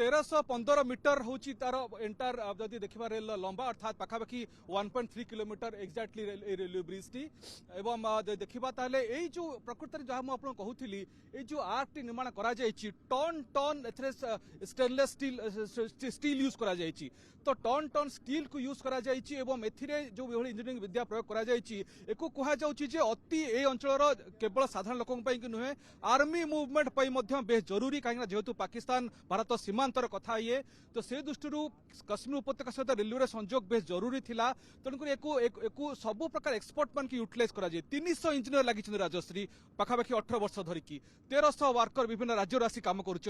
1315 metre हूँ तार enter जदि देखा रेल लंबा अर्थात पाखापाखि 1.3 kilometre exactly railway bridge T एवं देखा ताले यही जो प्रकृत जहाँ मुझे कहूली ये जो आर्क टी निर्माण करा ton ton stainless steel use करा तो टन टन स्टील को यूज करा एवं एथिरे जो इंजीनियरिंग विद्या प्रयोग करा एको कहा जाउछि अति ए अंचल केवल साधारण लोकों कि नुहे आर्मी मुवमेंट बेस जरूरी कहीं जेहेतु पाकिस्तान भारत सीमांतर कथा ये तो से दृष्टि कश्मीर उपत्यका सहित रेलवे संजोग बेस जरूरी थिला तेणुक सबु प्रकार एक्सपर्ट मान की यूटिलाइज करा 300 इंजीनियर लगी राजश्री पाखापाखि 18 वर्ष धरिकी 1300 वर्कर विभिन्न राज्य आसी काम करुँच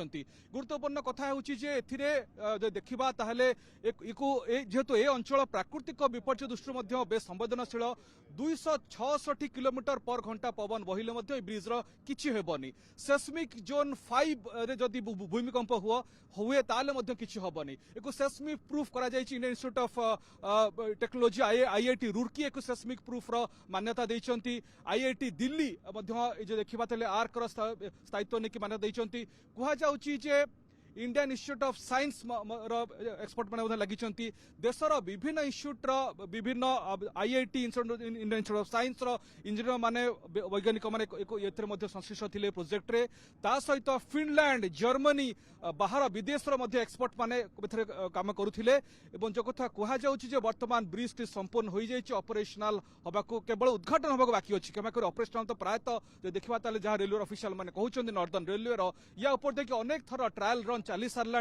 गुरुत्वपूर्ण कथा होती देखा जेहेतु ए अंचल प्राकृतिक विपर्य दृष्टि बेस संवेदनशील 266 किलोमीटर पर घंटा पवन बहिले ब्रिजर किछि हेबनी सेस्मिक जोन 5 रे जदि भूमिकंप हुए ताले किछि हेबनी एको सेस्मिक प्रूफ करा जायछि Indian Institute of Technology IIT Roorkee एको सेस्मिक प्रूफ रो मान्यता दैछंती आईआईटी दिल्ली जो देखिबा तले आर्क रो स्थायित्व नेकी मान्यता दैछंती कुहा जाउछि जे Indian Institute of Science expert मैंने लगी देशर विभिन्न इंस्टीट्यूट विभिन्न IIT Indian Institute of Science engineer माने वैज्ञानिक माने संश्लिष्ट थे प्रोजेक्ट रे ता सहित फिनलैंड जर्मनी बाहर विदेश एक्सपर्ट माने काम करुले जो कथा कह वर्तमान ब्रिज टी संपूर्ण हो जाए ऑपरेशनल हवाको केवल उद्घाटन हवाक बाकी अच्छी क्षमा कर ऑपरेशनल तो प्रायतः देखा जहाँ रेलवे ऑफिशियल माने कहते नॉर्दर्न रेलवे या उपर देखिए अनेक थर ट्रायल रन चली सारा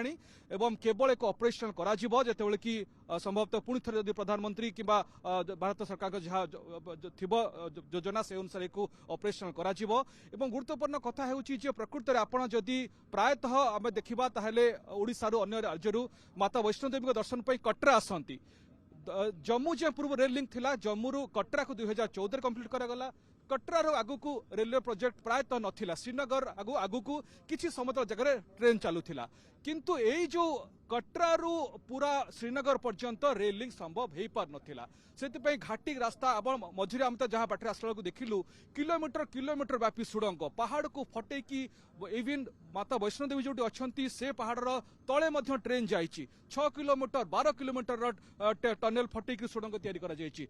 एवं केवल एक ऑपरेशन करा जिते कि संभवतः पुणी थे जदि प्रधानमंत्री कि भारत सरकार जहाँ योजना से अनुसार एक ऑपरेशन करा एवं गुरुत्वपूर्ण कथा है प्रकृत में आपड़ जदि प्रायतः आम देखा ताहले ओडिशारू अन्य राज्य माता वैष्णोदेवी दर्शन पर कटरा आसती जम्मू जो पूर्व रेल लिंक थिला जम्मू कटरा को 2014 कंप्लीट करागला कटरार आगु रेलवे प्रोजेक्ट प्रायतः नथिला श्रीनगर आगु किछि समतल जगह ट्रेन चलुथिला किंतु एई जो कटरारू पूरा श्रीनगर पर्यंत रेल लिंक संभव हो पार नथिला सेतिपई घाटी रास्ता मझिरे आम तो जहाँ बाटे आसला देखिलु किलोमीटर किलोमीटर व्यापी सुड़ंग पहाड़ को फटेकी इवन माता वैष्णोदेवी जो अच्छी से पहाड़र तले ट्रेन जाइए 6 किलोमीटर 12 किलोमीटर टनेल फटेकी सुड़ंग तैयारी करा जाइए